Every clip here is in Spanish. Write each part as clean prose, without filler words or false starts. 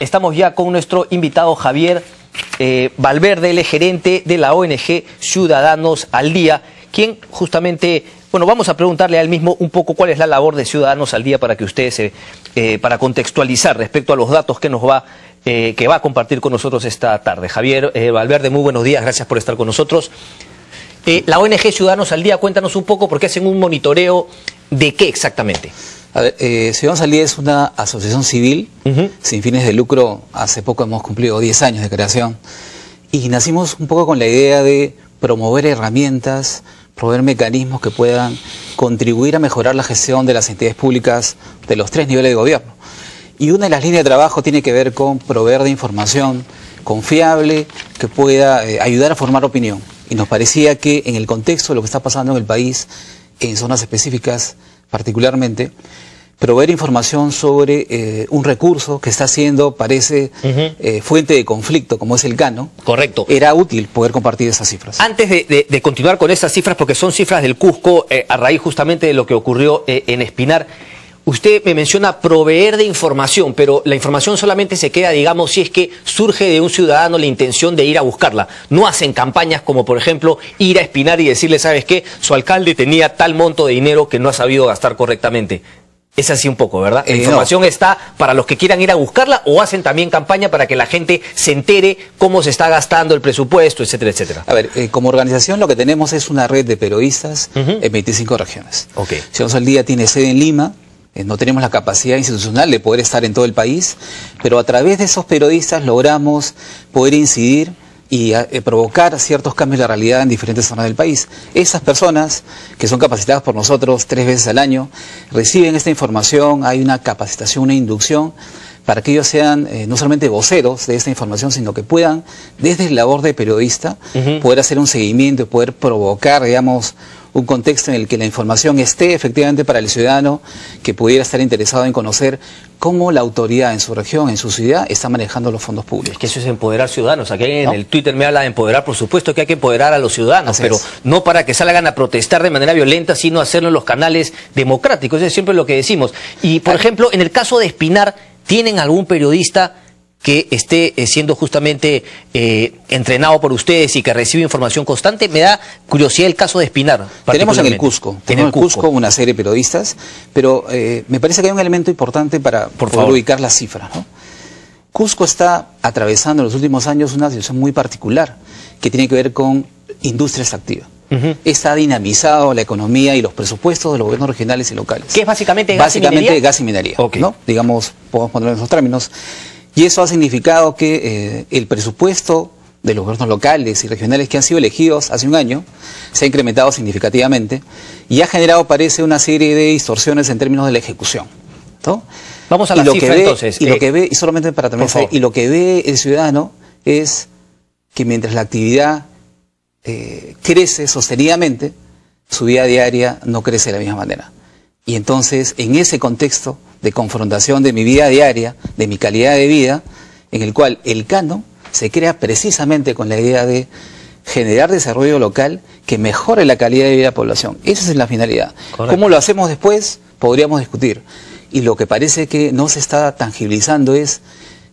Estamos ya con nuestro invitado Javier Valverde, el gerente de la ONG Ciudadanos al Día, quien justamente, bueno, vamos a preguntarle a él mismo un poco cuál es la labor de Ciudadanos al Día para que ustedes, para contextualizar respecto a los datos que va a compartir con nosotros esta tarde. Javier Valverde, muy buenos días, gracias por estar con nosotros. La ONG Ciudadanos al Día, cuéntanos un poco porque hacen un monitoreo de qué exactamente. A ver, Ciudadanos al Día es una asociación civil sin fines de lucro. Hace poco hemos cumplido 10 años de creación y nacimos un poco con la idea de promover herramientas, proveer mecanismos que puedan contribuir a mejorar la gestión de las entidades públicas de los 3 niveles de gobierno. Y una de las líneas de trabajo tiene que ver con proveer de información confiable que pueda ayudar a formar opinión. Y nos parecía que en el contexto de lo que está pasando en el país, en zonas específicas particularmente, proveer información sobre un recurso que está siendo, parece, fuente de conflicto, como es el Cano. Correcto. Era útil poder compartir esas cifras. Antes de continuar con esas cifras, porque son cifras del Cusco, a raíz justamente de lo que ocurrió en Espinar, usted me menciona proveer de información, pero la información solamente se queda, digamos, si es que surge de un ciudadano la intención de ir a buscarla. No hacen campañas como, por ejemplo, ir a Espinar y decirle, ¿sabes qué? Su alcalde tenía tal monto de dinero que no ha sabido gastar correctamente. Es así un poco, ¿verdad? ¿La información está para los que quieran ir a buscarla o hacen también campaña para que la gente se entere cómo se está gastando el presupuesto, etcétera, etcétera? A ver, como organización lo que tenemos es una red de periodistas en 25 regiones. Ciudadanos al Día tiene sede en Lima. No tenemos la capacidad institucional de poder estar en todo el país, pero a través de esos periodistas logramos poder incidir y provocar ciertos cambios de realidad en diferentes zonas del país. Esas personas, que son capacitadas por nosotros 3 veces al año, reciben esta información, hay una capacitación, una inducción, para que ellos sean no solamente voceros de esta información, sino que puedan, desde la labor de periodista, poder hacer un seguimiento y poder provocar, digamos, un contexto en el que la información esté efectivamente para el ciudadano que pudiera estar interesado en conocer cómo la autoridad en su región, en su ciudad, está manejando los fondos públicos. Es que eso es empoderar ciudadanos. Aquí en el Twitter me habla de empoderar, por supuesto que hay que empoderar a los ciudadanos, pero no para que salgan a protestar de manera violenta, sino hacerlo en los canales democráticos. Eso es siempre lo que decimos. Y, por ejemplo, en el caso de Espinar, ¿tienen algún periodista que esté siendo justamente entrenado por ustedes y que recibe información constante? Me da curiosidad el caso de Espinar. Tenemos en el Cusco, una serie de periodistas, pero me parece que hay un elemento importante para poder ubicar las cifras, ¿no? Cusco está atravesando en los últimos años una situación muy particular que tiene que ver con industria extractiva. Está dinamizado la economía y los presupuestos de los gobiernos regionales y locales. ¿Qué es básicamente gas y minería? Básicamente gas y minería, ¿no? Digamos, podemos ponerlo en esos términos. Y eso ha significado que el presupuesto de los gobiernos locales y regionales que han sido elegidos hace un año se ha incrementado significativamente y ha generado, parece, una serie de distorsiones en términos de la ejecución, ¿no? Vamos a la cifra entonces. Y lo que ve, y solamente para terminar, y lo que ve el ciudadano es que mientras la actividad crece sostenidamente, su vida diaria no crece de la misma manera. Y entonces, en ese contexto de confrontación de mi vida diaria, de mi calidad de vida, en el cual el Cano se crea precisamente con la idea de generar desarrollo local que mejore la calidad de vida de la población. Esa es la finalidad. Correcto. ¿Cómo lo hacemos después? Podríamos discutir. Y lo que parece que no se está tangibilizando es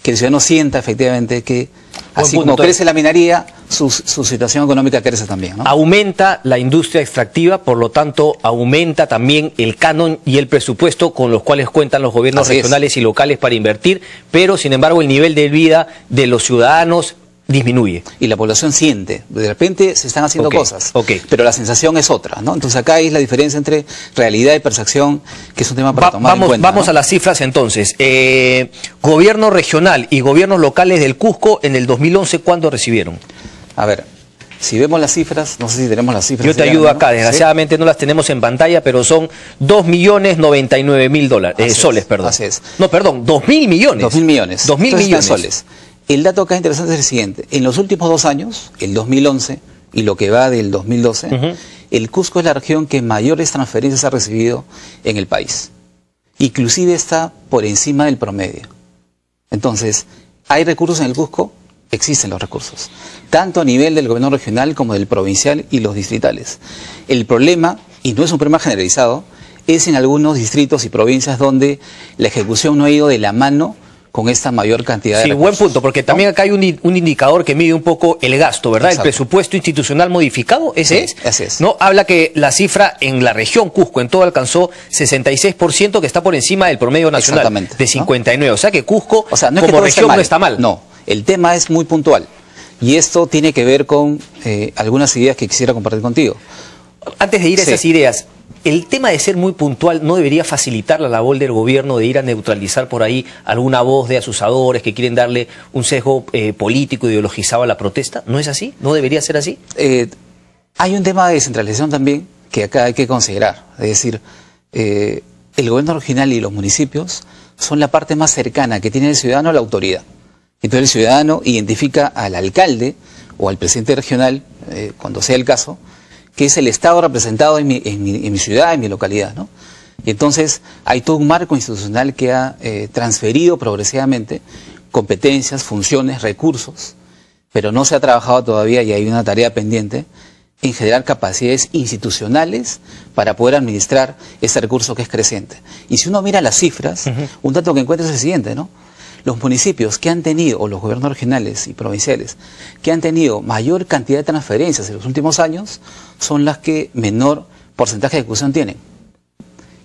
que el ciudadano sienta efectivamente que, así como crece la minería, su situación económica crece también, ¿no? Aumenta la industria extractiva, por lo tanto, aumenta también el canon y el presupuesto con los cuales cuentan los gobiernos regionales y locales para invertir, pero, sin embargo, el nivel de vida de los ciudadanos disminuye. Y la población siente, de repente se están haciendo cosas, pero la sensación es otra, ¿no? Entonces acá hay la diferencia entre realidad y percepción, que es un tema para tomar en cuenta. Vamos a las cifras entonces. Gobierno regional y gobiernos locales del Cusco en el 2011, ¿cuándo recibieron? A ver, si vemos las cifras, no sé si tenemos las cifras. Yo te ayudo acá, desgraciadamente no las tenemos en pantalla, pero son 2.099.000 soles, perdón. Así es. No, perdón, 2.000 millones. 2.000 millones. 2.000 millones. Soles. El dato acá interesante es el siguiente. En los últimos 2 años, el 2011 y lo que va del 2012, el Cusco es la región que mayores transferencias ha recibido en el país. Inclusive está por encima del promedio. Entonces, ¿hay recursos en el Cusco? Existen los recursos, tanto a nivel del gobierno regional como del provincial y los distritales. El problema, y no es un problema generalizado, es en algunos distritos y provincias donde la ejecución no ha ido de la mano con esta mayor cantidad de recursos. Buen punto, porque también acá hay un indicador que mide un poco el gasto, ¿verdad? Exacto. El presupuesto institucional modificado, ese es. Así es. ¿No? Habla que la cifra en la región Cusco en todo alcanzó 66%, que está por encima del promedio nacional de 59%. ¿No? O sea que Cusco no es como región no está mal. No, el tema es muy puntual. Y esto tiene que ver con algunas ideas que quisiera compartir contigo. Antes de ir a esas ideas, el tema de ser muy puntual no debería facilitar la labor del gobierno de ir a neutralizar por ahí alguna voz de asusadores que quieren darle un sesgo político ideologizado a la protesta. ¿No es así? ¿No debería ser así? Hay un tema de descentralización también que acá hay que considerar. Es decir, el gobierno regional y los municipios son la parte más cercana que tiene el ciudadano a la autoridad. Entonces el ciudadano identifica al alcalde o al presidente regional, cuando sea el caso, que es el Estado representado en mi ciudad, en mi localidad, ¿no? Y entonces hay todo un marco institucional que ha transferido progresivamente competencias, funciones, recursos, pero no se ha trabajado todavía y hay una tarea pendiente en generar capacidades institucionales para poder administrar ese recurso que es creciente. Y si uno mira las cifras, un dato que encuentra es el siguiente, ¿no? Los municipios que han tenido, o los gobiernos regionales y provinciales, que han tenido mayor cantidad de transferencias en los últimos años, son las que menor porcentaje de ejecución tienen.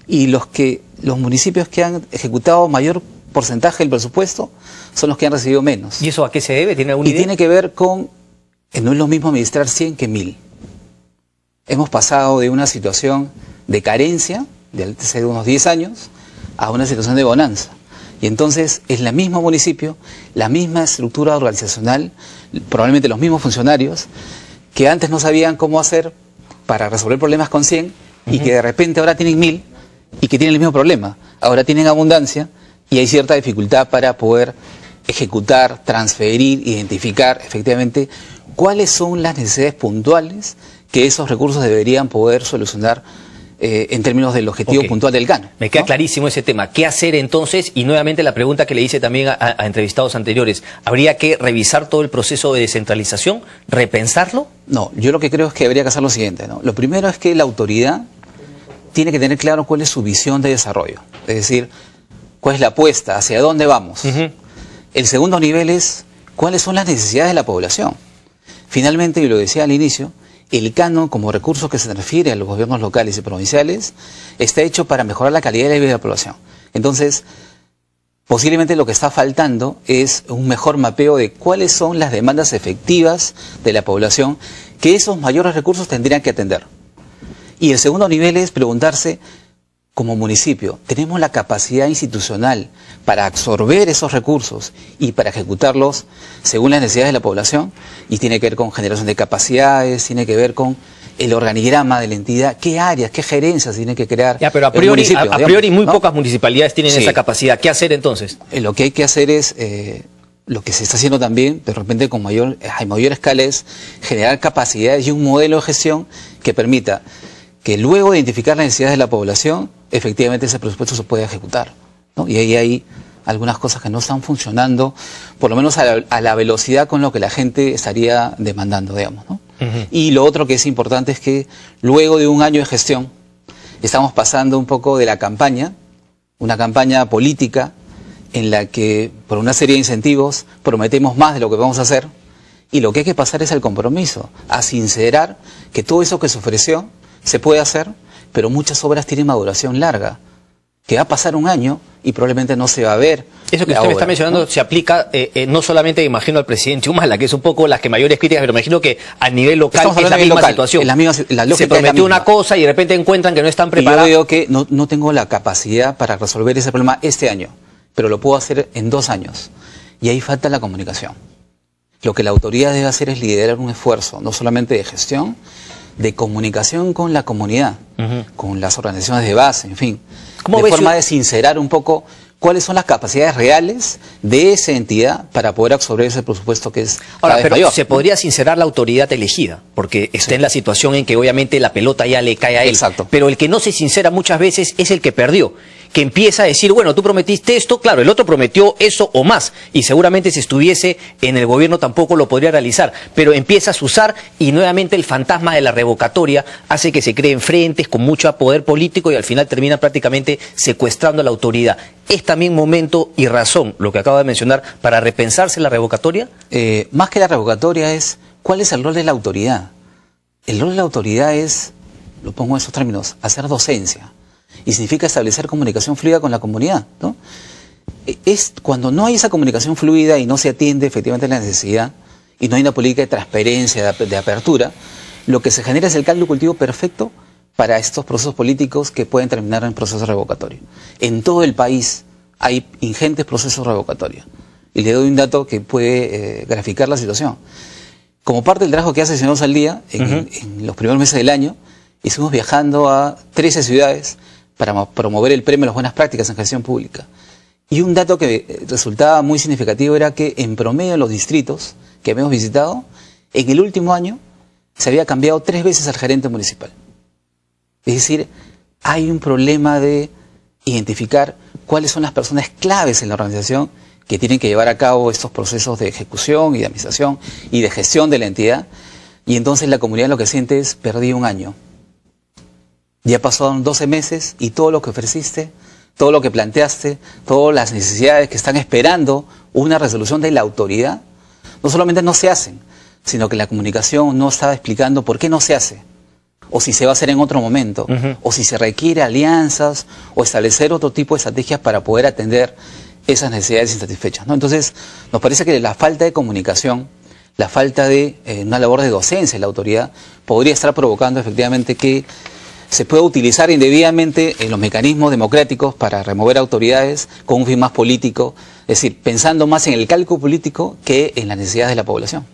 Y los municipios que han ejecutado mayor porcentaje del presupuesto son los que han recibido menos. ¿Y eso a qué se debe? ¿Tiene alguna idea? Tiene que ver con que no es lo mismo administrar 100 que 1000. Hemos pasado de una situación de carencia, de hace unos 10 años, a una situación de bonanza. Y entonces es el mismo municipio, la misma estructura organizacional, probablemente los mismos funcionarios, que antes no sabían cómo hacer para resolver problemas con 100 y que de repente ahora tienen 1000 y que tienen el mismo problema. Ahora tienen abundancia y hay cierta dificultad para poder ejecutar, transferir, identificar efectivamente cuáles son las necesidades puntuales que esos recursos deberían poder solucionar en términos del objetivo puntual del GAN. Me queda clarísimo ese tema. ¿Qué hacer entonces? Y nuevamente la pregunta que le hice también a entrevistados anteriores. ¿Habría que revisar todo el proceso de descentralización? ¿Repensarlo? No, yo lo que creo es que habría que hacer lo siguiente, ¿no? Lo primero es que la autoridad tiene que tener claro cuál es su visión de desarrollo. Es decir, cuál es la apuesta, hacia dónde vamos. El segundo nivel es cuáles son las necesidades de la población. Finalmente, y lo decía al inicio, el canon como recurso que se transfiere a los gobiernos locales y provinciales está hecho para mejorar la calidad de vida de la población. Entonces, posiblemente lo que está faltando es un mejor mapeo de cuáles son las demandas efectivas de la población que esos mayores recursos tendrían que atender. Y el segundo nivel es preguntarse, como municipio, ¿tenemos la capacidad institucional para absorber esos recursos y para ejecutarlos según las necesidades de la población? Y tiene que ver con generación de capacidades, tiene que ver con el organigrama de la entidad, qué áreas, qué gerencias tiene que crear. Ya, pero a priori muy pocas municipalidades tienen esa capacidad. ¿Qué hacer entonces? Lo que hay que hacer es, lo que se está haciendo también, de repente con mayor escala, es generar capacidades y un modelo de gestión que permita que luego de identificar las necesidades de la población, efectivamente ese presupuesto se puede ejecutar, ¿no? Y ahí hay algunas cosas que no están funcionando, por lo menos a la velocidad con lo que la gente estaría demandando, digamos, ¿no? Y lo otro que es importante es que luego de un año de gestión, estamos pasando un poco de la campaña, una campaña política, en la que por una serie de incentivos prometemos más de lo que vamos a hacer, y lo que hay que pasar es al compromiso, a sincerar que todo eso que se ofreció se puede hacer, pero muchas obras tienen maduración larga, que va a pasar un año y probablemente no se va a ver. Eso que usted me está mencionando, ¿no? Se aplica no solamente, imagino, al presidente Humala, que es un poco las que mayores críticas, pero imagino que a nivel local es la misma situación. Se prometió una cosa y de repente encuentran que no están preparados. Y yo digo que no tengo la capacidad para resolver ese problema este año, pero lo puedo hacer en 2 años. Y ahí falta la comunicación. Lo que la autoridad debe hacer es liderar un esfuerzo, no solamente de gestión, de comunicación con la comunidad, con las organizaciones de base, en fin, de forma de sincerar un poco cuáles son las capacidades reales de esa entidad para poder absorber ese presupuesto que es ahora, pero mayor, se podría sincerar la autoridad elegida, porque está en la situación en que obviamente la pelota ya le cae a él. Exacto. Pero el que no se sincera muchas veces es el que perdió, que empieza a decir, bueno, tú prometiste esto, claro, el otro prometió eso o más, y seguramente si estuviese en el gobierno tampoco lo podría realizar, pero empiezas a usar y nuevamente el fantasma de la revocatoria hace que se creen frentes con mucho poder político y al final termina prácticamente secuestrando la autoridad. ¿Es también momento y razón, lo que acabo de mencionar, para repensarse la revocatoria? Más que la revocatoria es, ¿cuál es el rol de la autoridad? El rol de la autoridad es, lo pongo en esos términos, hacer docencia. Y significa establecer comunicación fluida con la comunidad, ¿no? Es cuando no hay esa comunicación fluida y no se atiende efectivamente la necesidad y no hay una política de transparencia, de apertura, lo que se genera es el caldo cultivo perfecto para estos procesos políticos que pueden terminar en procesos revocatorios. En todo el país hay ingentes procesos revocatorios. Y le doy un dato que puede graficar la situación. Como parte del trabajo que hace Ciudadanos al Día, en los primeros meses del año, estuvimos viajando a 13 ciudades para promover el premio a las buenas prácticas en gestión pública. Y un dato que resultaba muy significativo era que en promedio en los distritos que habíamos visitado, en el último año se había cambiado 3 veces al gerente municipal. Es decir, hay un problema de identificar cuáles son las personas claves en la organización que tienen que llevar a cabo estos procesos de ejecución y de administración y de gestión de la entidad. Y entonces la comunidad lo que siente es, perdí un año. Ya pasaron 12 meses y todo lo que ofreciste, todo lo que planteaste, todas las necesidades que están esperando una resolución de la autoridad, no solamente no se hacen, sino que la comunicación no estaba explicando por qué no se hace, o si se va a hacer en otro momento, o si se requiere alianzas, o establecer otro tipo de estrategias para poder atender esas necesidades insatisfechas, ¿no? Entonces, nos parece que la falta de comunicación, la falta de una labor de docencia en la autoridad, podría estar provocando efectivamente que se puede utilizar indebidamente en los mecanismos democráticos para remover autoridades con un fin más político, es decir, pensando más en el cálculo político que en las necesidades de la población.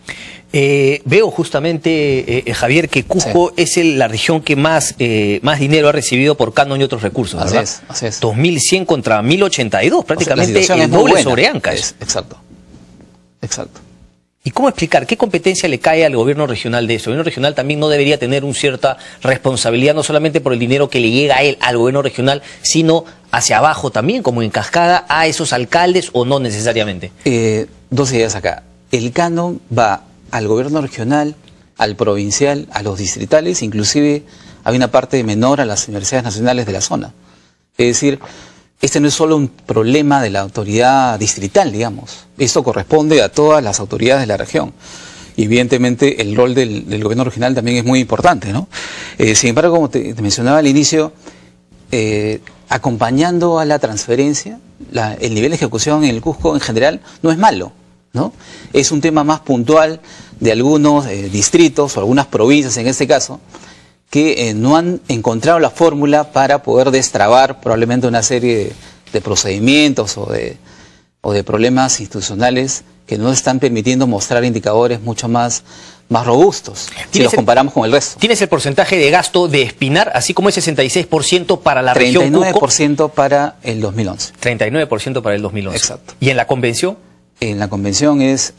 Veo justamente, Javier, que Cusco es la región que más dinero ha recibido por canon y otros recursos, ¿verdad? Así es. 2.100 contra 1.082, prácticamente el doble sobre Ancash. Exacto. ¿Y cómo explicar qué competencia le cae al gobierno regional de eso? El gobierno regional también no debería tener una cierta responsabilidad, no solamente por el dinero que le llega a él, al gobierno regional, sino hacia abajo también, como en cascada, a esos alcaldes, o no necesariamente. 2 ideas acá. El canon va al gobierno regional, al provincial, a los distritales, inclusive hay una parte menor a las universidades nacionales de la zona. Es decir, este no es solo un problema de la autoridad distrital, digamos. Esto corresponde a todas las autoridades de la región. Y evidentemente el rol del gobierno regional también es muy importante, ¿no? Sin embargo, como te mencionaba al inicio, acompañando a la transferencia, el nivel de ejecución en el Cusco en general no es malo, ¿no? Es un tema más puntual de algunos distritos o algunas provincias en este caso, que no han encontrado la fórmula para poder destrabar probablemente una serie de procedimientos o de problemas institucionales que no están permitiendo mostrar indicadores mucho más robustos si los comparamos con el resto. ¿Tienes el porcentaje de gasto de Espinar, así como el 66% para la región Cusco? 39% para el 2011. 39% para el 2011. Exacto. ¿Y en la convención? En la convención es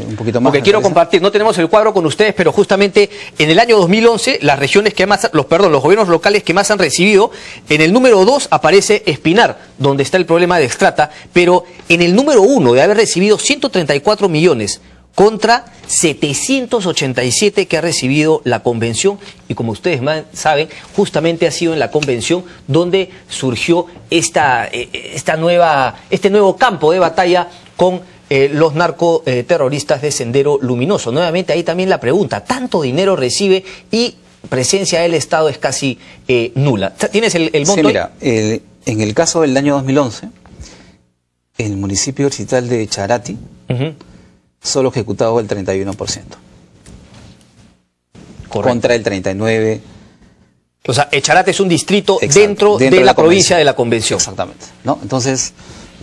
un poquito más. Porque quiero compartir, no tenemos el cuadro con ustedes, pero justamente en el año 2011, las regiones que más, los gobiernos locales que más han recibido, en el número 2 aparece Espinar, donde está el problema de Extrata, pero en el número 1 de haber recibido 134 millones contra 787 que ha recibido la convención, y como ustedes saben, justamente ha sido en la convención donde surgió este nuevo campo de batalla con los narcoterroristas de Sendero Luminoso. Nuevamente ahí también la pregunta, tanto dinero recibe y presencia del Estado es casi nula. ¿Tienes el monto? Sí, mira, en el caso del año 2011, el municipio distrital de Charati solo ejecutado el 31%. Correcto. Contra el 39%. O sea, Charate es un distrito dentro de la provincia de la convención. Exactamente, ¿no? Entonces,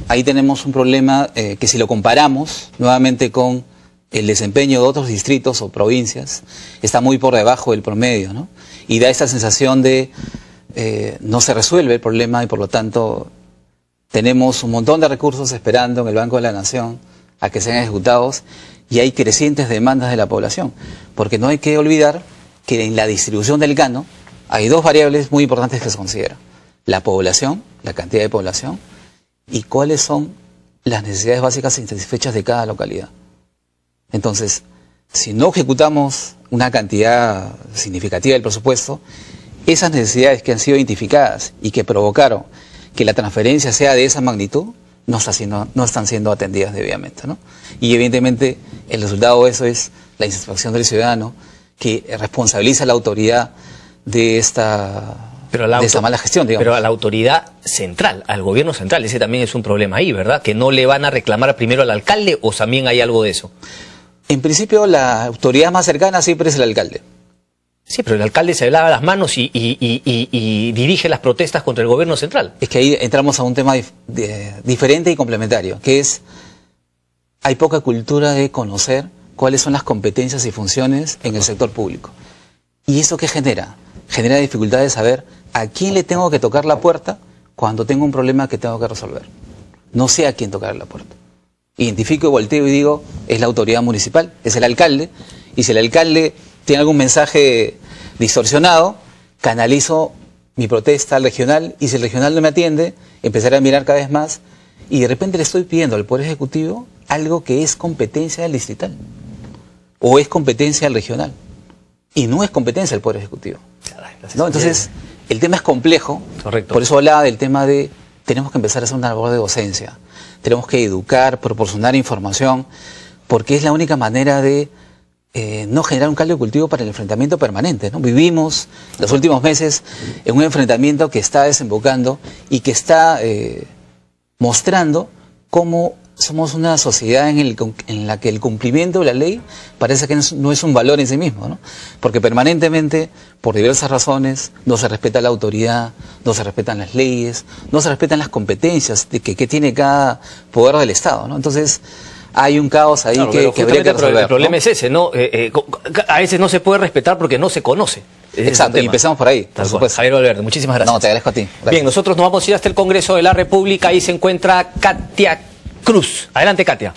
ahí tenemos un problema que si lo comparamos nuevamente con el desempeño de otros distritos o provincias, está muy por debajo del promedio, ¿no? Y da esa sensación de no se resuelve el problema y por lo tanto tenemos un montón de recursos esperando en el Banco de la Nación a que sean ejecutados y hay crecientes demandas de la población. Porque no hay que olvidar que en la distribución del gano hay 2 variables muy importantes que se consideran, la población, la cantidad de población, y cuáles son las necesidades básicas insatisfechas de cada localidad. Entonces, si no ejecutamos una cantidad significativa del presupuesto, esas necesidades que han sido identificadas y que provocaron que la transferencia sea de esa magnitud, no están siendo atendidas debidamente, ¿no? Y evidentemente el resultado de eso es la insatisfacción del ciudadano, que responsabiliza a la autoridad de esta mala gestión, digamos. Pero a la autoridad central, al gobierno central, ese también es un problema ahí, ¿verdad? Que no le van a reclamar primero al alcalde, ¿o también hay algo de eso? En principio la autoridad más cercana siempre es el alcalde. Sí, pero el alcalde se lava las manos y dirige las protestas contra el gobierno central. Es que ahí entramos a un tema diferente y complementario, que es, hay poca cultura de conocer cuáles son las competencias y funciones en el sector público. ¿Y eso qué genera? Genera dificultad de saber a quién le tengo que tocar la puerta cuando tengo un problema que tengo que resolver. No sé a quién tocar la puerta. Identifico y volteo y digo, es la autoridad municipal, es el alcalde, y si el alcalde tiene algún mensaje distorsionado, canalizo mi protesta al regional, y si el regional no me atiende, empezaré a mirar cada vez más, y de repente le estoy pidiendo al Poder Ejecutivo algo que es competencia del distrital, o es competencia del regional, y no es competencia del Poder Ejecutivo, ¿no? Entonces, el tema es complejo. Correcto. Por eso hablaba del tema de, tenemos que empezar a hacer una labor de docencia, tenemos que educar, proporcionar información, porque es la única manera de no generar un caldo de cultivo para el enfrentamiento permanente, ¿no? Vivimos los últimos meses en un enfrentamiento que está desembocando y que está mostrando cómo somos una sociedad en la que el cumplimiento de la ley parece que no es un valor en sí mismo, ¿no? Porque permanentemente, por diversas razones, no se respeta la autoridad, no se respetan las leyes, no se respetan las competencias que tiene cada poder del Estado, ¿no? Entonces, hay un caos ahí, claro, que habría que resolver. El problema, ¿no?, es ese, ¿no? A veces no se puede respetar porque no se conoce. Exacto, y empezamos por ahí, por supuesto. Javier Valverde, muchísimas gracias. No, te agradezco a ti. Gracias. Bien, nosotros nos vamos a ir hasta el Congreso de la República. Ahí se encuentra Katia Cruz. Adelante, Katia.